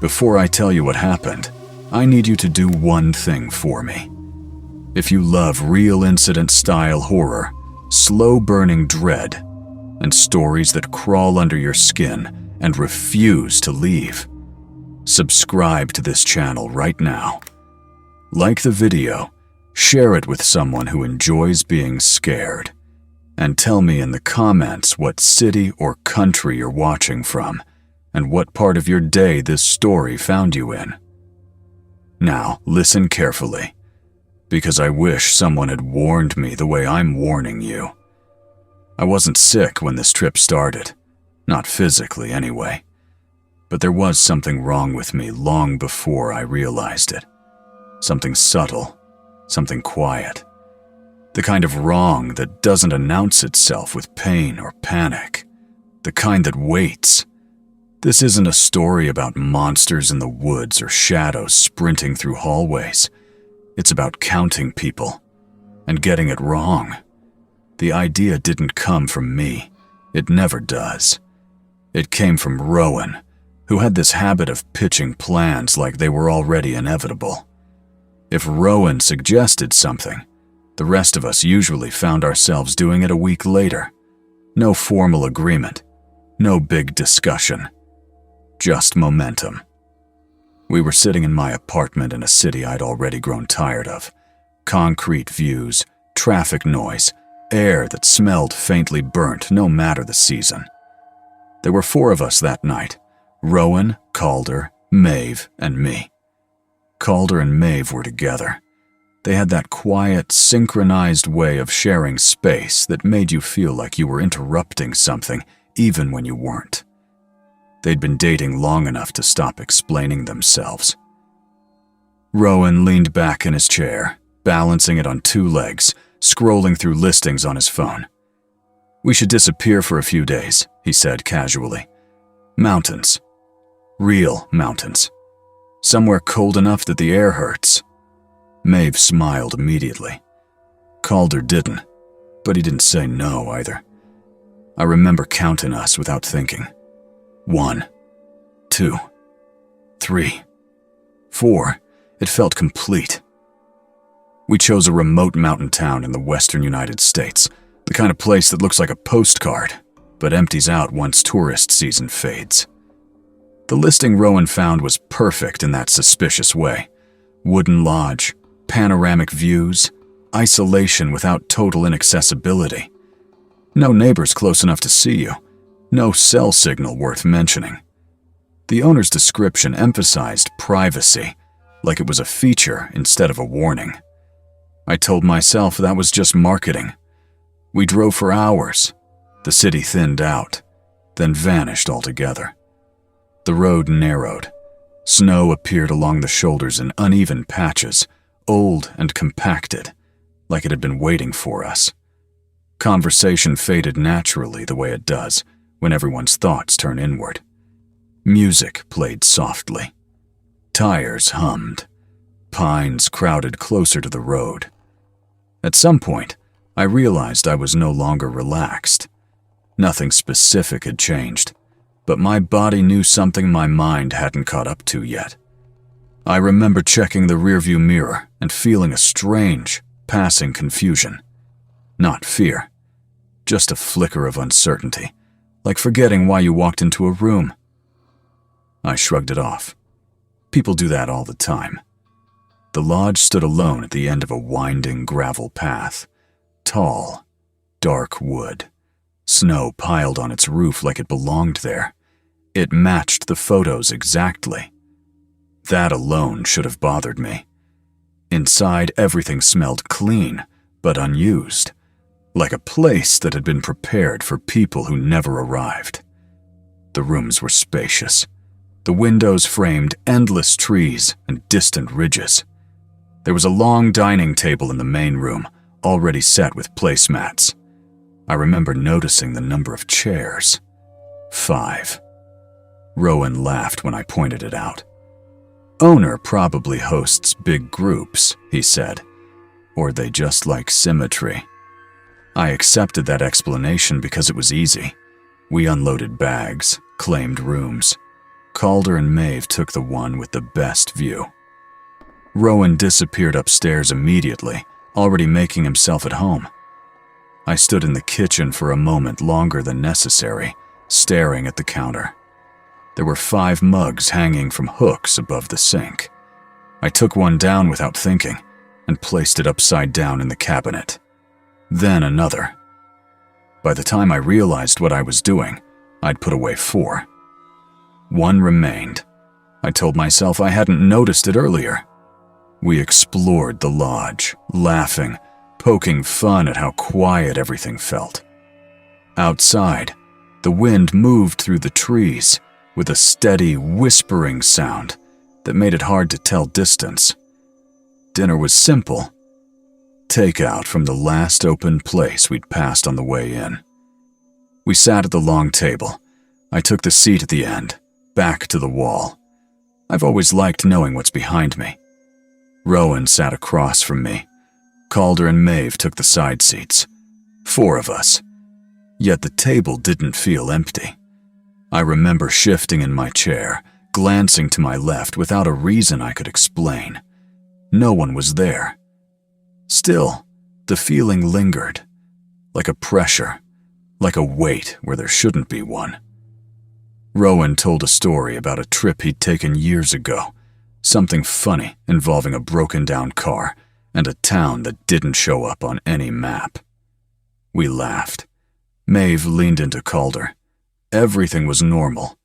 Before I tell you what happened, I need you to do one thing for me. If you love real incident-style horror, slow-burning dread, and stories that crawl under your skin and refuse to leave, subscribe to this channel right now. Like the video, share it with someone who enjoys being scared, and tell me in the comments what city or country you're watching from and what part of your day this story found you in. Now, listen carefully, because I wish someone had warned me the way I'm warning you. I wasn't sick when this trip started, not physically anyway, but there was something wrong with me long before I realized it. Something subtle, something quiet. The kind of wrong that doesn't announce itself with pain or panic. The kind that waits. This isn't a story about monsters in the woods or shadows sprinting through hallways. It's about counting people and getting it wrong. The idea didn't come from me. It never does. It came from Rowan, who had this habit of pitching plans like they were already inevitable. If Rowan suggested something, the rest of us usually found ourselves doing it a week later. No formal agreement, no big discussion. Just momentum. We were sitting in my apartment in a city I'd already grown tired of. Concrete views, traffic noise, air that smelled faintly burnt no matter the season. There were 4 of us that night: Rowan, Calder, Maeve, and me. Calder and Maeve were together. They had that quiet, synchronized way of sharing space that made you feel like you were interrupting something even when you weren't. They'd been dating long enough to stop explaining themselves. Rowan leaned back in his chair, balancing it on 2 legs, scrolling through listings on his phone. "We should disappear for a few days," he said casually. "Mountains. Real mountains. Somewhere cold enough that the air hurts." Maeve smiled immediately. Calder didn't, but he didn't say no either. I remember counting us without thinking. 1, 2, 3, 4. It felt complete. We chose a remote mountain town in the western United States, the kind of place that looks like a postcard, but empties out once tourist season fades. The listing Rowan found was perfect in that suspicious way. Wooden lodge, panoramic views, isolation without total inaccessibility. No neighbors close enough to see you. No cell signal worth mentioning. The owner's description emphasized privacy, like it was a feature instead of a warning. I told myself that was just marketing. We drove for hours. The city thinned out, then vanished altogether. The road narrowed. Snow appeared along the shoulders in uneven patches, old and compacted, like it had been waiting for us. Conversation faded naturally the way it does when everyone's thoughts turn inward. Music played softly. Tires hummed. Pines crowded closer to the road. At some point, I realized I was no longer relaxed. Nothing specific had changed, but my body knew something my mind hadn't caught up to yet. I remember checking the rearview mirror and feeling a strange, passing confusion. Not fear, just a flicker of uncertainty, like forgetting why you walked into a room. I shrugged it off. People do that all the time. The lodge stood alone at the end of a winding gravel path. Tall, dark wood. Snow piled on its roof like it belonged there. It matched the photos exactly. That alone should have bothered me. Inside, everything smelled clean, but unused, like a place that had been prepared for people who never arrived. The rooms were spacious. The windows framed endless trees and distant ridges. There was a long dining table in the main room, already set with placemats. I remember noticing the number of chairs. 5. Rowan laughed when I pointed it out. "Owner probably hosts big groups," he said. "Or they just like symmetry." I accepted that explanation because it was easy. We unloaded bags, claimed rooms. Calder and Maeve took the one with the best view. Rowan disappeared upstairs immediately, already making himself at home. I stood in the kitchen for a moment longer than necessary, staring at the counter. There were 5 mugs hanging from hooks above the sink. I took one down without thinking and placed it upside down in the cabinet. Then another. By the time I realized what I was doing, I'd put away 4. One remained. I told myself I hadn't noticed it earlier. We explored the lodge, laughing, poking fun at how quiet everything felt. Outside, the wind moved through the trees with a steady, whispering sound that made it hard to tell distance. Dinner was simple. Takeout from the last open place we'd passed on the way in. We sat at the long table. I took the seat at the end, back to the wall. I've always liked knowing what's behind me. Rowan sat across from me. Calder and Maeve took the side seats. 4 of us. Yet the table didn't feel empty. I remember shifting in my chair, glancing to my left without a reason I could explain. No one was there. Still, the feeling lingered, like a pressure, like a weight where there shouldn't be one. Rowan told a story about a trip he'd taken years ago, something funny involving a broken-down car and a town that didn't show up on any map. We laughed. Maeve leaned into Calder. Everything was normal.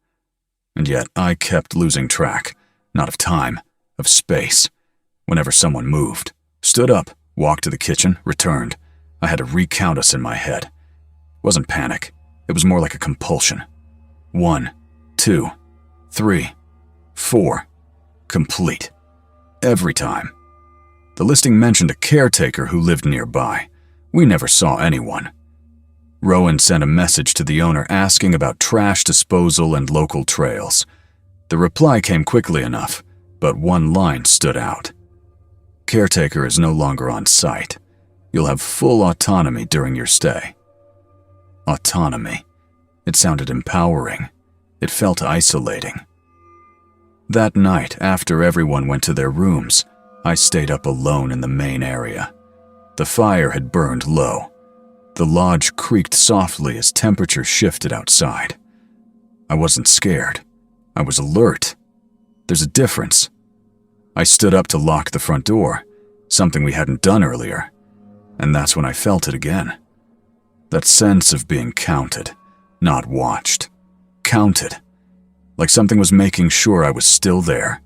And yet I kept losing track, not of time, of space. Whenever someone moved, stood up, walked to the kitchen, returned, I had to recount us in my head. It wasn't panic. It was more like a compulsion. 1, 2, 3, 4. Complete. Every time. The listing mentioned a caretaker who lived nearby. We never saw anyone. Rowan sent a message to the owner asking about trash disposal and local trails. The reply came quickly enough, but one line stood out. Caretaker is no longer on site. You'll have full autonomy during your stay. Autonomy. It sounded empowering. It felt isolating. That night, after everyone went to their rooms, I stayed up alone in the main area. The fire had burned low. The lodge creaked softly as temperature shifted outside. I wasn't scared. I was alert. There's a difference. I stood up to lock the front door, something we hadn't done earlier, and that's when I felt it again. That sense of being counted, not watched. Counted. Like something was making sure I was still there.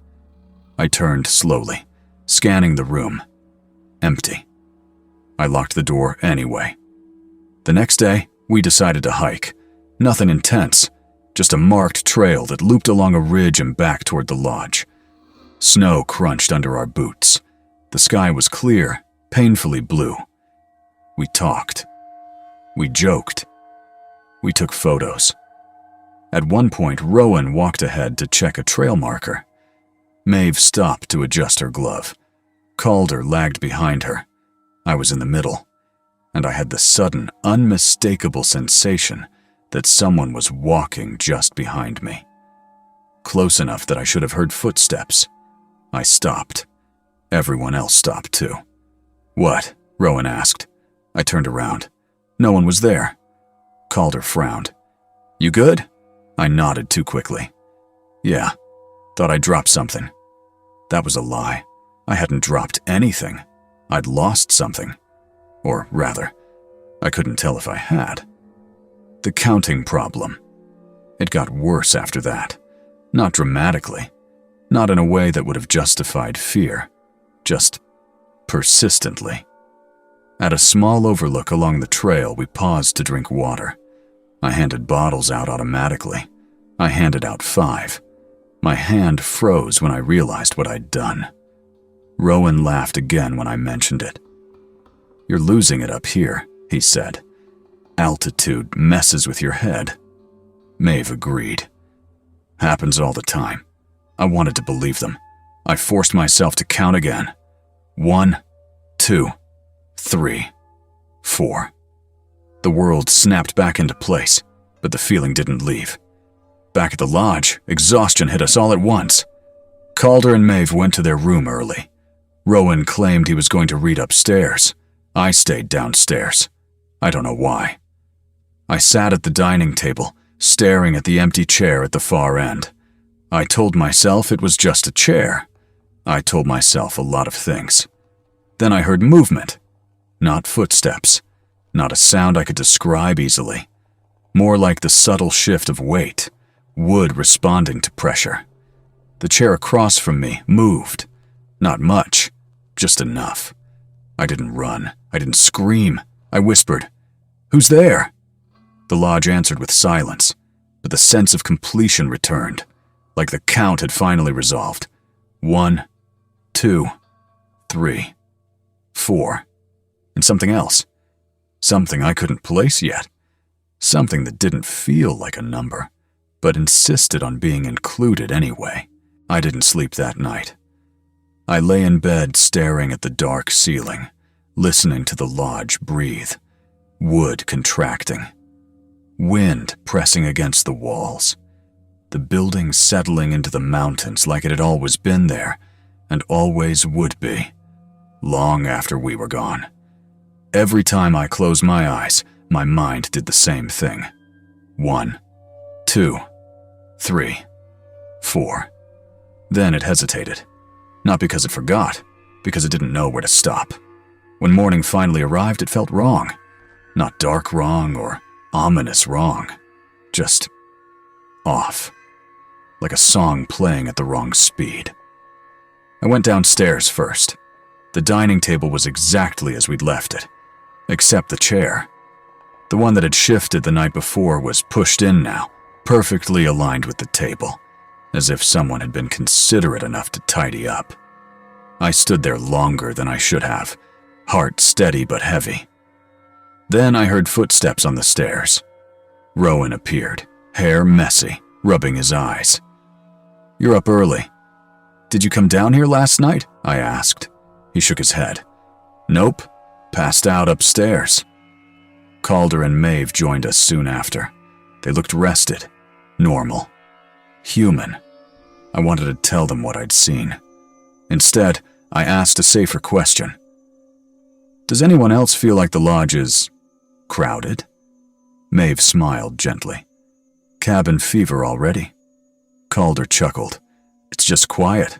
I turned slowly, scanning the room. Empty. I locked the door anyway. The next day, we decided to hike. Nothing intense, just a marked trail that looped along a ridge and back toward the lodge. Snow crunched under our boots. The sky was clear, painfully blue. We talked. We joked. We took photos. At one point, Rowan walked ahead to check a trail marker. Maeve stopped to adjust her glove. Calder lagged behind her. I was in the middle, and I had the sudden, unmistakable sensation that someone was walking just behind me. Close enough that I should have heard footsteps. I stopped. Everyone else stopped too. "What?" Rowan asked. I turned around. No one was there. Calder frowned. "You good?" I nodded too quickly. "Yeah. Thought I dropped something." That was a lie. I hadn't dropped anything. I'd lost something. Or rather, I couldn't tell if I had. The counting problem. It got worse after that. Not dramatically. Not in a way that would have justified fear. Just persistently. At a small overlook along the trail, we paused to drink water. I handed bottles out automatically. I handed out 5. My hand froze when I realized what I'd done. Rowan laughed again when I mentioned it. "You're losing it up here," he said. "Altitude messes with your head." Maeve agreed. "Happens all the time." I wanted to believe them. I forced myself to count again. 1, 2, 3, 4. The world snapped back into place, but the feeling didn't leave. Back at the lodge, exhaustion hit us all at once. Calder and Maeve went to their room early. Rowan claimed he was going to read upstairs. I stayed downstairs. I don't know why. I sat at the dining table, staring at the empty chair at the far end. I told myself it was just a chair. I told myself a lot of things. Then I heard movement. Not footsteps. Not a sound I could describe easily. More like the subtle shift of weight, wood responding to pressure. The chair across from me moved. Not much, just enough. I didn't run. I didn't scream. I whispered, "Who's there?" The lodge answered with silence, but the sense of completion returned, like the count had finally resolved. 1, 2, 3, 4, and something else. Something I couldn't place yet. Something that didn't feel like a number, but insisted on being included anyway. I didn't sleep that night. I lay in bed staring at the dark ceiling, listening to the lodge breathe, wood contracting, wind pressing against the walls, the building settling into the mountains like it had always been there and always would be, long after we were gone. Every time I closed my eyes, my mind did the same thing. 1, 2, 3, 4. Then it hesitated. Not because it forgot, because it didn't know where to stop. When morning finally arrived, it felt wrong. Not dark wrong or ominous wrong. Just off. Like a song playing at the wrong speed. I went downstairs first. The dining table was exactly as we'd left it, except the chair. The one that had shifted the night before was pushed in now, perfectly aligned with the table, as if someone had been considerate enough to tidy up. I stood there longer than I should have, heart steady but heavy. Then I heard footsteps on the stairs. Rowan appeared, hair messy, rubbing his eyes. "You're up early. Did you come down here last night?" I asked. He shook his head. "Nope, passed out upstairs." Calder and Maeve joined us soon after. They looked rested, normal, human. I wanted to tell them what I'd seen. Instead, I asked a safer question. "Does anyone else feel like the lodge is crowded?" Maeve smiled gently. "Cabin fever already?" Calder chuckled. "It's just quiet.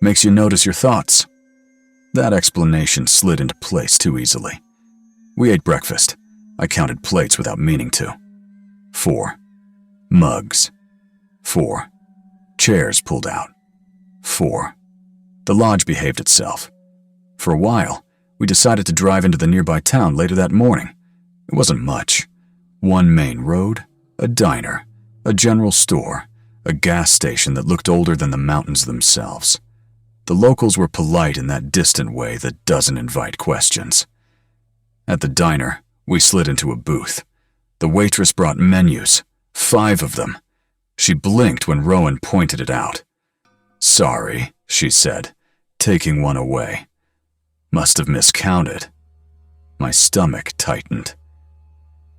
Makes you notice your thoughts." That explanation slid into place too easily. We ate breakfast. I counted plates without meaning to. 4. Mugs. 4. Chairs pulled out. 4. The lodge behaved itself. For a while, we decided to drive into the nearby town later that morning. It wasn't much. One main road, a diner, a general store, a gas station that looked older than the mountains themselves. The locals were polite in that distant way that doesn't invite questions. At the diner, we slid into a booth. The waitress brought menus, 5 of them. She blinked when Rowan pointed it out. "Sorry," she said, taking one away. Must have miscounted. My stomach tightened.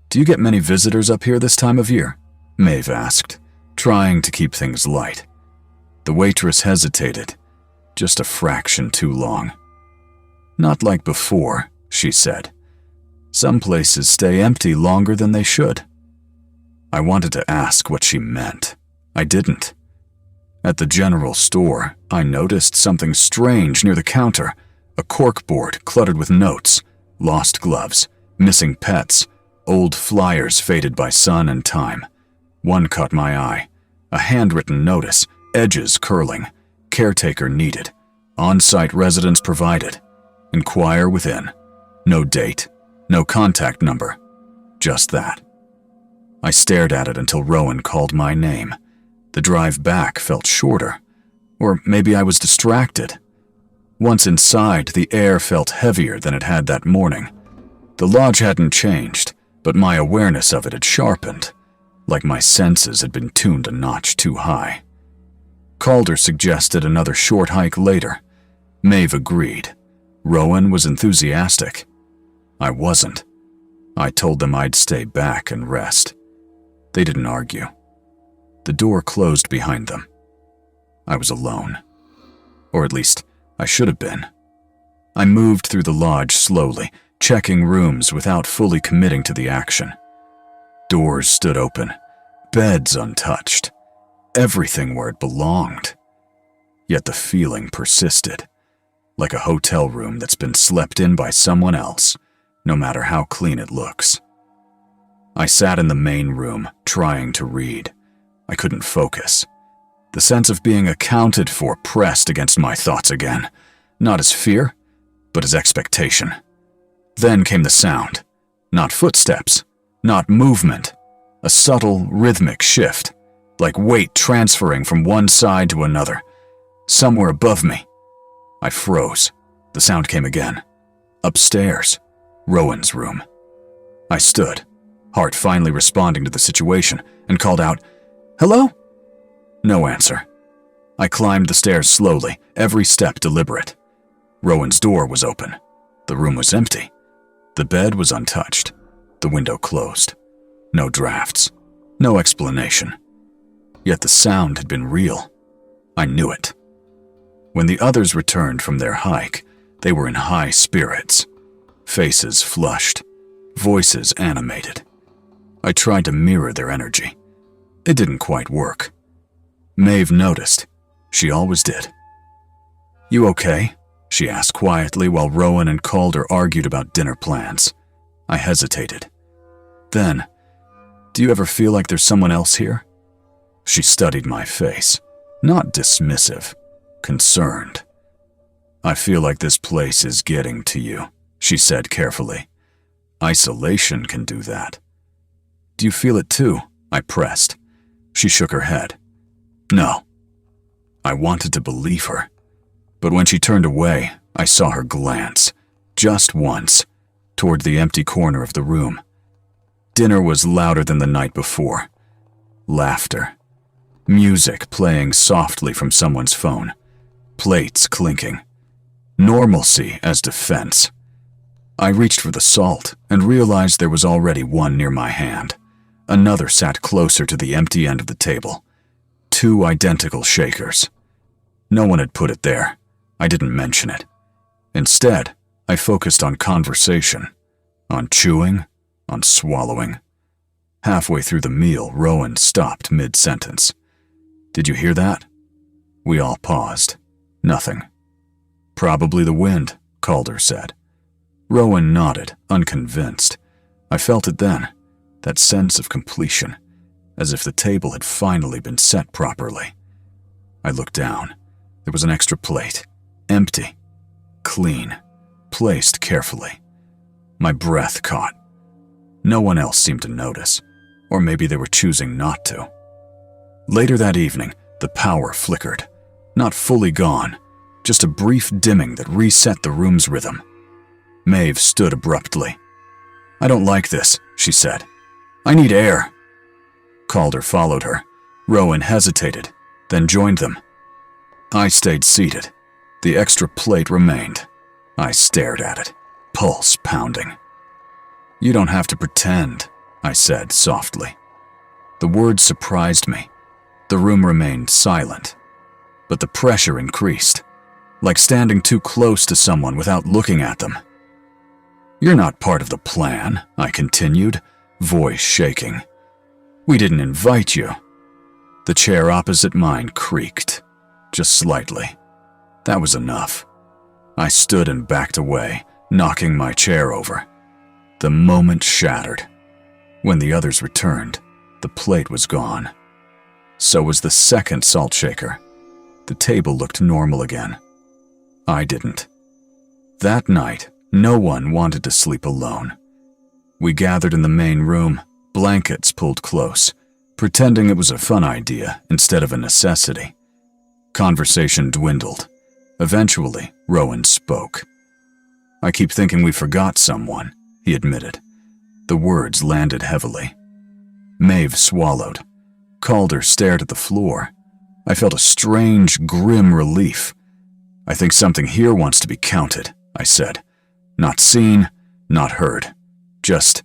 "Do you get many visitors up here this time of year?" Maeve asked, trying to keep things light. The waitress hesitated, just a fraction too long. "Not like before," she said. "Some places stay empty longer than they should." I wanted to ask what she meant. I didn't. At the general store, I noticed something strange near the counter. A corkboard cluttered with notes, lost gloves, missing pets, old flyers faded by sun and time. One caught my eye. A handwritten notice, edges curling. Caretaker needed. On-site residence provided. Inquire within. No date. No contact number. Just that. I stared at it until Rowan called my name. The drive back felt shorter. Or maybe I was distracted. Once inside, the air felt heavier than it had that morning. The lodge hadn't changed, but my awareness of it had sharpened, like my senses had been tuned a notch too high. Calder suggested another short hike later. Maeve agreed. Rowan was enthusiastic. I wasn't. I told them I'd stay back and rest. They didn't argue. The door closed behind them. I was alone. Or at least, I should have been. I moved through the lodge slowly, checking rooms without fully committing to the action. Doors stood open, beds untouched, everything where it belonged. Yet the feeling persisted, like a hotel room that's been slept in by someone else, no matter how clean it looks. I sat in the main room, trying to read. I couldn't focus. The sense of being accounted for pressed against my thoughts again, not as fear, but as expectation. Then came the sound. Not footsteps, not movement. A subtle, rhythmic shift, like weight transferring from one side to another. Somewhere above me. I froze. The sound came again. Upstairs. Rowan's room. I stood, heart finally responding to the situation, and called out, "Hello?" No answer. I climbed the stairs slowly, every step deliberate. Rowan's door was open. The room was empty. The bed was untouched. The window closed. No drafts. No explanation. Yet the sound had been real. I knew it. When the others returned from their hike, they were in high spirits. Faces flushed. Voices animated. I tried to mirror their energy. It didn't quite work. Maeve noticed. She always did. "You okay?" she asked quietly while Rowan and Calder argued about dinner plans. I hesitated. Then, "Do you ever feel like there's someone else here?" She studied my face, not dismissive, concerned. "I feel like this place is getting to you," she said carefully. "Isolation can do that." "Do you feel it too?" I pressed. She shook her head. "No." I wanted to believe her, but when she turned away, I saw her glance, just once, toward the empty corner of the room. Dinner was louder than the night before. Laughter. Music playing softly from someone's phone. Plates clinking. Normalcy as defense. I reached for the salt and realized there was already one near my hand. Another sat closer to the empty end of the table. 2 identical shakers. No one had put it there. I didn't mention it. Instead, I focused on conversation, on chewing, on swallowing. Halfway through the meal, Rowan stopped mid-sentence. "Did you hear that?" We all paused. Nothing. "Probably the wind," Calder said. Rowan nodded, unconvinced. I felt it then, that sense of completion, as if the table had finally been set properly. I looked down. There was an extra plate, empty, clean, placed carefully. My breath caught. No one else seemed to notice, or maybe they were choosing not to. Later that evening, the power flickered. Not fully gone, just a brief dimming that reset the room's rhythm. Maeve stood abruptly. "I don't like this," she said. "I need air." Calder followed her. Rowan hesitated, then joined them. I stayed seated. The extra plate remained. I stared at it, pulse pounding. "You don't have to pretend," I said softly. The words surprised me. The room remained silent, but the pressure increased, like standing too close to someone without looking at them. "You're not part of the plan," I continued, voice shaking. "We didn't invite you." The chair opposite mine creaked, just slightly. That was enough. I stood and backed away, knocking my chair over. The moment shattered. When the others returned, the plate was gone. So was the second salt shaker. The table looked normal again. I didn't. That night, no one wanted to sleep alone. We gathered in the main room, blankets pulled close, pretending it was a fun idea instead of a necessity. Conversation dwindled. Eventually, Rowan spoke. "I keep thinking we forgot someone," he admitted. The words landed heavily. Maeve swallowed. Calder stared at the floor. I felt a strange, grim relief. "I think something here wants to be counted," I said. "Not seen, not heard. Just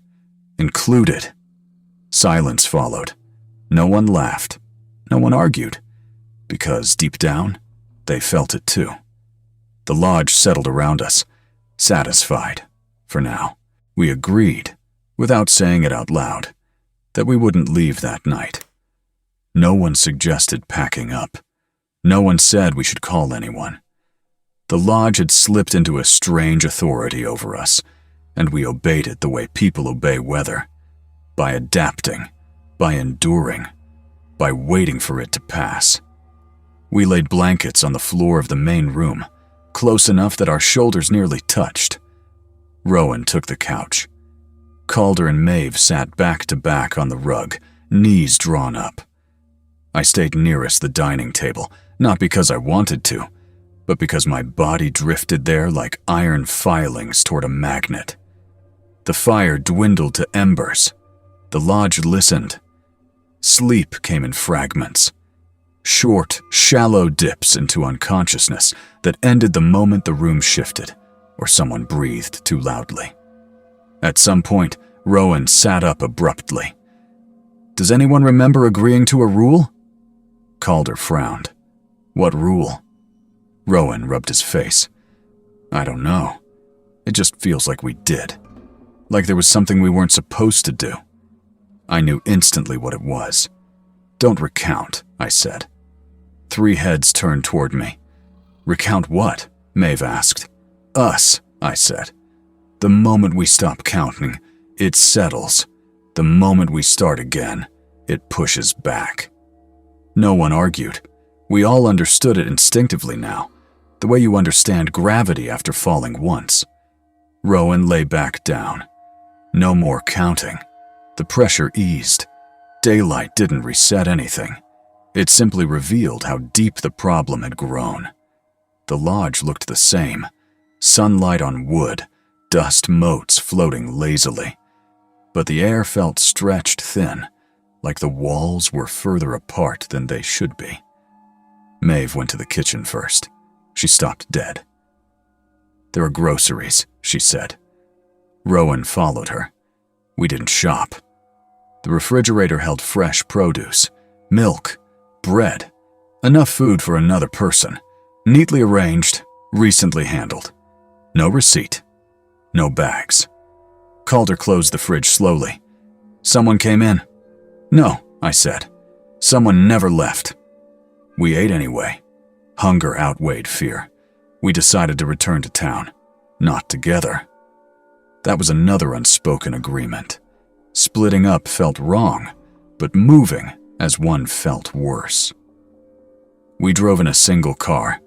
included." Silence followed. No one laughed. No one argued, because deep down, they felt it too. The lodge settled around us, satisfied, for now. We agreed, without saying it out loud, that we wouldn't leave that night. No one suggested packing up. No one said we should call anyone. The lodge had slipped into a strange authority over us, and we obeyed it the way people obey weather, by adapting, by enduring, by waiting for it to pass. We laid blankets on the floor of the main room, close enough that our shoulders nearly touched. Rowan took the couch. Calder and Maeve sat back to back on the rug, knees drawn up. I stayed nearest the dining table, not because I wanted to, but because my body drifted there like iron filings toward a magnet. The fire dwindled to embers. The lodge listened. Sleep came in fragments. Short, shallow dips into unconsciousness that ended the moment the room shifted, or someone breathed too loudly. At some point, Rowan sat up abruptly. "Does anyone remember agreeing to a rule?" Calder frowned. "What rule?" Rowan rubbed his face. "I don't know. It just feels like we did. Like there was something we weren't supposed to do." I knew instantly what it was. "Don't recount," I said. 3 heads turned toward me. "Recount what?" Maeve asked. "Us," I said. "The moment we stop counting, it settles. The moment we start again, it pushes back." No one argued. We all understood it instinctively now, the way you understand gravity after falling once. Rowan lay back down. No more counting. The pressure eased. Daylight didn't reset anything. It simply revealed how deep the problem had grown. The lodge looked the same. Sunlight on wood, dust motes floating lazily. But the air felt stretched thin, like the walls were further apart than they should be. Maeve went to the kitchen first. She stopped dead. "There are groceries," she said. Rowan followed her. We didn't shop. The refrigerator held fresh produce, milk, bread, enough food for another person, neatly arranged, recently handled. No receipt, no bags. Calder closed the fridge slowly. "Someone came in?" "No," I said. "Someone never left." We ate anyway. Hunger outweighed fear. We decided to return to town. Not together. That was another unspoken agreement. Splitting up felt wrong, but moving as one felt worse. We drove in a single car,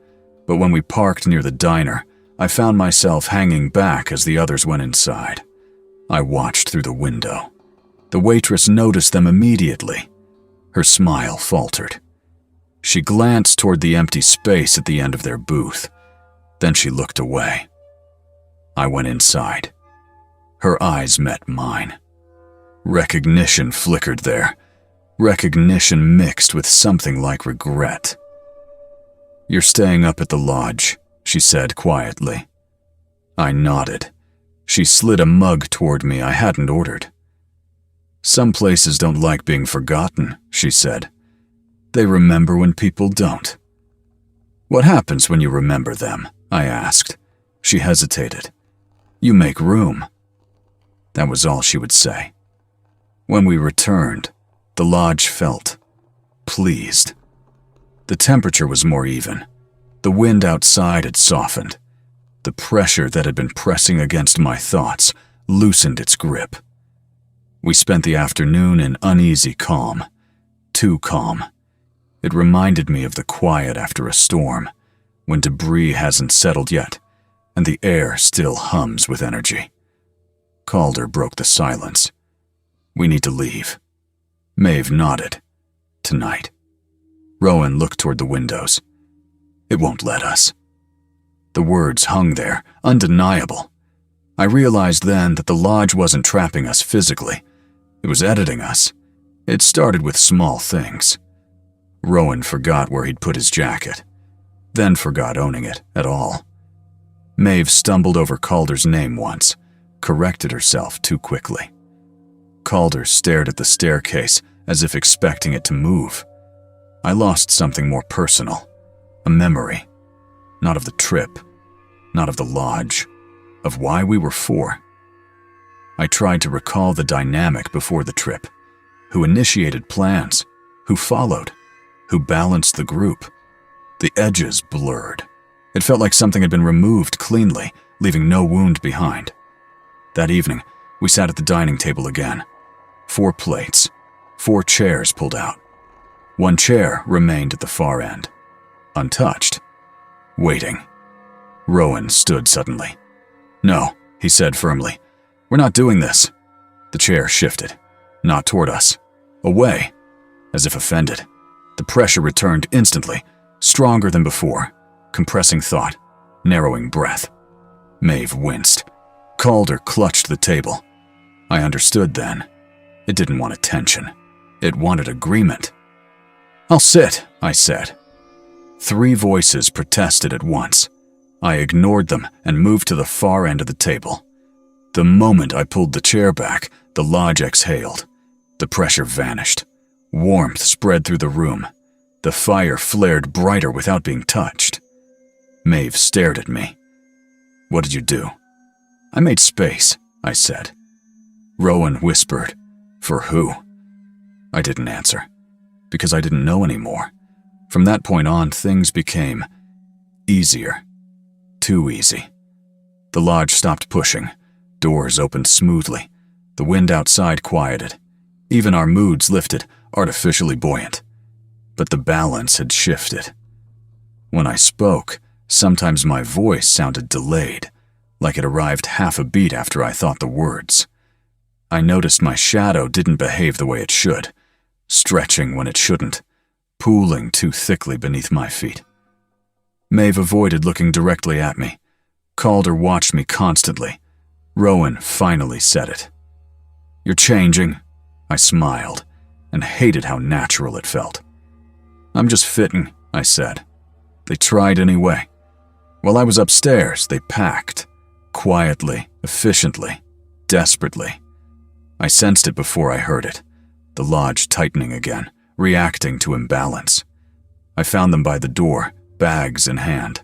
but when we parked near the diner, I found myself hanging back as the others went inside. I watched through the window. The waitress noticed them immediately. Her smile faltered. She glanced toward the empty space at the end of their booth. Then she looked away. I went inside. Her eyes met mine. Recognition flickered there. Recognition mixed with something like regret. "You're staying up at the lodge," she said quietly. I nodded. She slid a mug toward me I hadn't ordered. "Some places don't like being forgotten," she said. "They remember when people don't." "What happens when you remember them?" I asked. She hesitated. "You make room." That was all she would say. When we returned, the lodge felt pleased. The temperature was more even. The wind outside had softened. The pressure that had been pressing against my thoughts loosened its grip. We spent the afternoon in uneasy calm. Too calm. It reminded me of the quiet after a storm, when debris hasn't settled yet, and the air still hums with energy. Calder broke the silence. "We need to leave." Maeve nodded. "Tonight." Rowan looked toward the windows. "It won't let us." The words hung there, undeniable. I realized then that the lodge wasn't trapping us physically. It was editing us. It started with small things. Rowan forgot where he'd put his jacket, then forgot owning it at all. Maeve stumbled over Calder's name once, corrected herself too quickly. Calder stared at the staircase as if expecting it to move. I lost something more personal, a memory, not of the trip, not of the lodge, of why we were four. I tried to recall the dynamic before the trip, who initiated plans, who followed, who balanced the group. The edges blurred. It felt like something had been removed cleanly, leaving no wound behind. That evening, we sat at the dining table again. 4 plates, 4 chairs pulled out. 1 chair remained at the far end, untouched, waiting. Rowan stood suddenly. "No," he said firmly. "We're not doing this." The chair shifted, not toward us, away, as if offended. The pressure returned instantly, stronger than before, compressing thought, narrowing breath. Maeve winced. Calder clutched the table. I understood then. It didn't want attention. It wanted agreement. "I'll sit," I said. 3 voices protested at once. I ignored them and moved to the far end of the table. The moment I pulled the chair back, the lodge exhaled. The pressure vanished. Warmth spread through the room. The fire flared brighter without being touched. Maeve stared at me. "What did you do?" "I made space," I said. Rowan whispered, "For who?" I didn't answer, because I didn't know anymore. From that point on, things became easier. Too easy. The lodge stopped pushing. Doors opened smoothly. The wind outside quieted. Even our moods lifted, artificially buoyant. But the balance had shifted. When I spoke, sometimes my voice sounded delayed, like it arrived half a beat after I thought the words. I noticed my shadow didn't behave the way it should, stretching when it shouldn't, pooling too thickly beneath my feet. Maeve avoided looking directly at me. Calder watched me constantly. Rowan finally said it. "You're changing." I smiled, and hated how natural it felt. "I'm just fitting," I said. They tried anyway. While I was upstairs, they packed. Quietly, efficiently, desperately. I sensed it before I heard it. The lodge tightening again, reacting to imbalance. I found them by the door, bags in hand.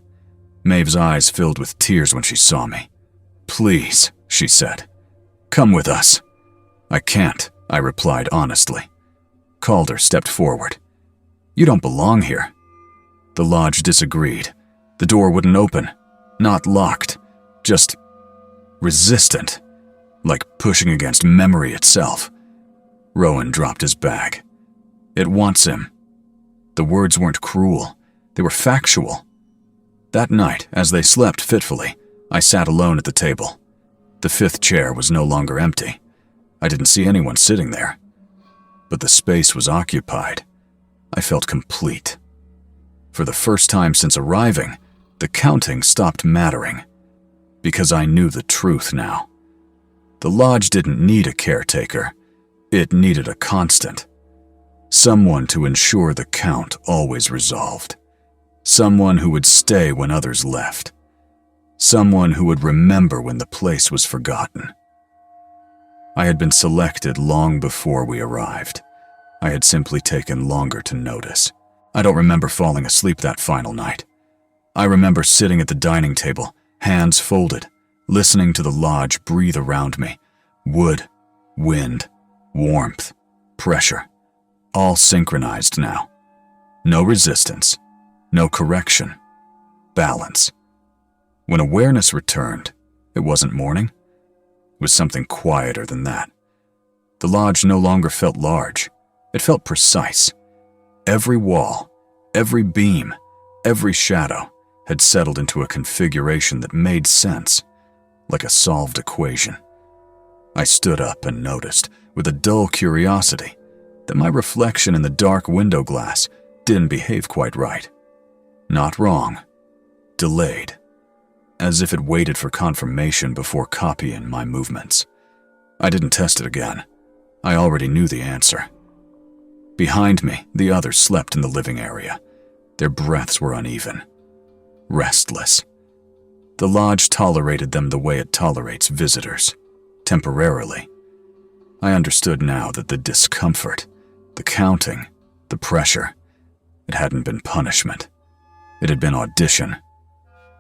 Maeve's eyes filled with tears when she saw me. "Please," she said. "Come with us." "I can't," I replied honestly. Calder stepped forward. "You don't belong here." The lodge disagreed. The door wouldn't open. Not locked. Just resistant. Like pushing against memory itself. Rowan dropped his bag. "It wants him." The words weren't cruel. They were factual. That night, as they slept fitfully, I sat alone at the table. The 5th chair was no longer empty. I didn't see anyone sitting there. But the space was occupied. I felt complete. For the first time since arriving, the counting stopped mattering. Because I knew the truth now. The lodge didn't need a caretaker. It needed a constant. Someone to ensure the count always resolved. Someone who would stay when others left. Someone who would remember when the place was forgotten. I had been selected long before we arrived. I had simply taken longer to notice. I don't remember falling asleep that final night. I remember sitting at the dining table, hands folded, listening to the lodge breathe around me. Wood, wind, warmth, pressure, all synchronized now. No resistance, no correction, balance. When awareness returned, it wasn't morning. It was something quieter than that. The lodge no longer felt large. It felt precise. Every wall, every beam, every shadow had settled into a configuration that made sense, like a solved equation. I stood up and noticed, with a dull curiosity, that my reflection in the dark window glass didn't behave quite right. Not wrong. Delayed. As if it waited for confirmation before copying my movements. I didn't test it again. I already knew the answer. Behind me, the others slept in the living area. Their breaths were uneven. Restless. The lodge tolerated them the way it tolerates visitors. Temporarily. I understood now that the discomfort, the counting, the pressure, It hadn't been punishment. It had been audition.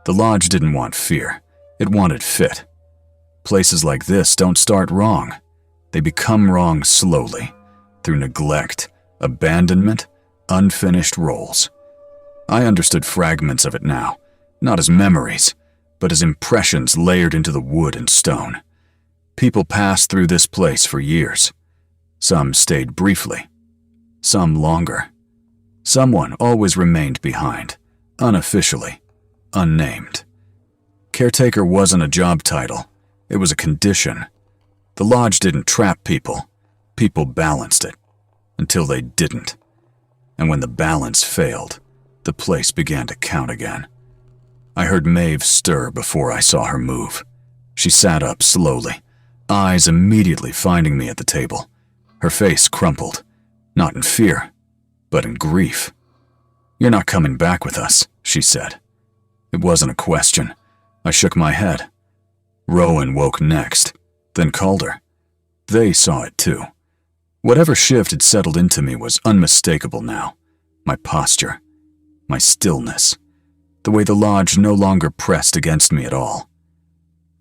The lodge didn't want fear. It wanted fit. Places like this don't start wrong. They become wrong slowly, through neglect, abandonment, unfinished roles. I understood fragments of it now, not as memories, but as impressions layered into the wood and stone. People passed through this place for years. Some stayed briefly, some longer. Someone always remained behind, unofficially, unnamed. Caretaker wasn't a job title, it was a condition. The lodge didn't trap people, people balanced it, until they didn't. And when the balance failed, the place began to count again. I heard Maeve stir before I saw her move. She sat up slowly, eyes immediately finding me at the table. Her face crumpled, not in fear, but in grief. "You're not coming back with us," she said. It wasn't a question. I shook my head. Rowan woke next, then Calder. They saw it too. Whatever shift had settled into me was unmistakable now. My posture, my stillness, the way the lodge no longer pressed against me at all.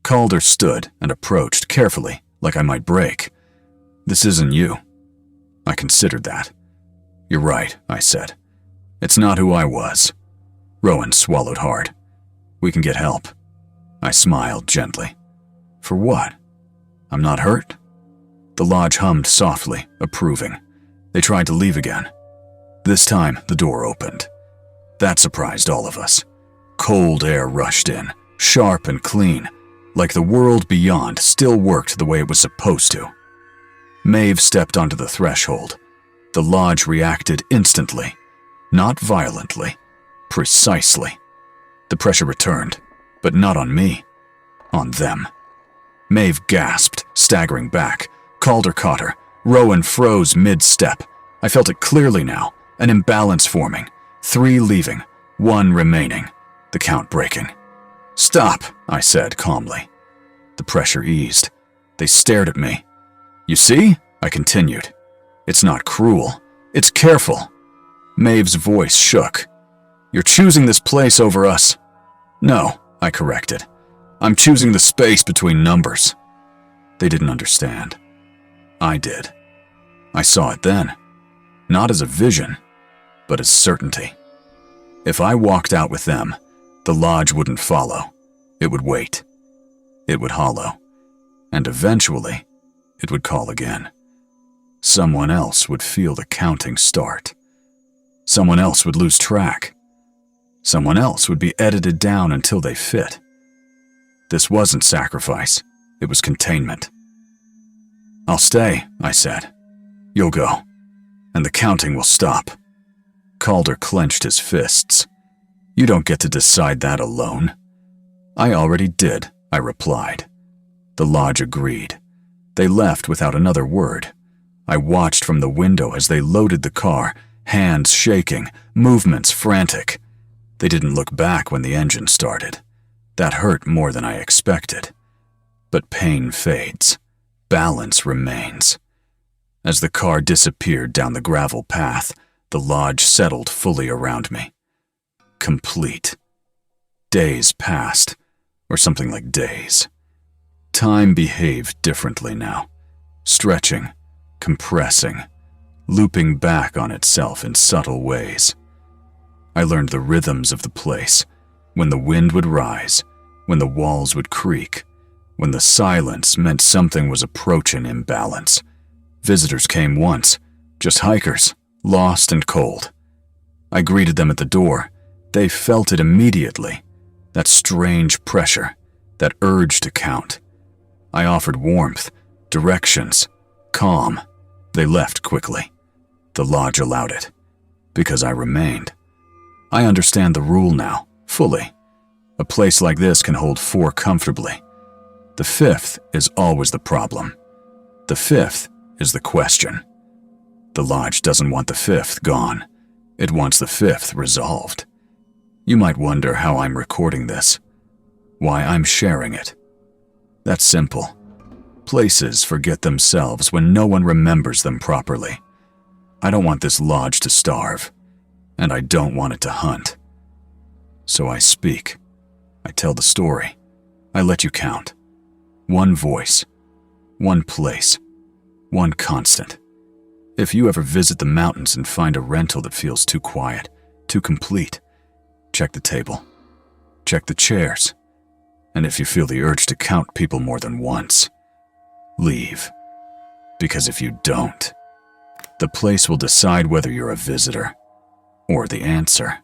Calder stood and approached carefully, like I might break. "This isn't you." I considered that. "You're right," I said. "It's not who I was." Rowan swallowed hard. "We can get help." I smiled gently. "For what? I'm not hurt?" The lodge hummed softly, approving. They tried to leave again. This time, the door opened. That surprised all of us. Cold air rushed in, sharp and clean, like the world beyond still worked the way it was supposed to. Maeve stepped onto the threshold. The lodge reacted instantly, not violently, precisely. The pressure returned, but not on me, on them. Maeve gasped, staggering back. Calder caught her. Rowan froze mid-step. I felt it clearly now, an imbalance forming. 3 leaving, 1 remaining, the count breaking. "Stop," I said calmly. The pressure eased. They stared at me. "You see?" I continued. "It's not cruel. It's careful." Maeve's voice shook. "You're choosing this place over us." "No," I corrected. "I'm choosing the space between numbers." They didn't understand. I did. I saw it then, not as a vision, but as certainty. If I walked out with them, the lodge wouldn't follow. It would wait. It would hollow. And eventually, it would call again. Someone else would feel the counting start. Someone else would lose track. Someone else would be edited down until they fit. This wasn't sacrifice. It was containment. "I'll stay," I said. "You'll go, and the counting will stop." Calder clenched his fists. "You don't get to decide that alone." "I already did," I replied. The lodge agreed. They left without another word. I watched from the window as they loaded the car, hands shaking, movements frantic. They didn't look back when the engine started. That hurt more than I expected. But pain fades. Balance remains. As the car disappeared down the gravel path, the lodge settled fully around me. Complete. Days passed, or something like days. Time behaved differently now, stretching, compressing, looping back on itself in subtle ways. I learned the rhythms of the place, when the wind would rise, when the walls would creak, when the silence meant something was approaching imbalance. Visitors came once, just hikers, lost and cold. I greeted them at the door. They felt it immediately, that strange pressure, that urge to count. I offered warmth, directions, calm. They left quickly. The lodge allowed it, because I remained. I understand the rule now, fully. A place like this can hold 4 comfortably. The 5th is always the problem. The 5th is the question. The lodge doesn't want the 5th gone. It wants the 5th resolved. You might wonder how I'm recording this, why I'm sharing it. That's simple. Places forget themselves when no one remembers them properly. I don't want this lodge to starve. and I don't want it to hunt. So I speak. I tell the story. I let you count. One voice, one place, one constant. If you ever visit the mountains and find a rental that feels too quiet, too complete, check the table, check the chairs, and if you feel the urge to count people more than once, leave. Because if you don't, the place will decide whether you're a visitor or the answer.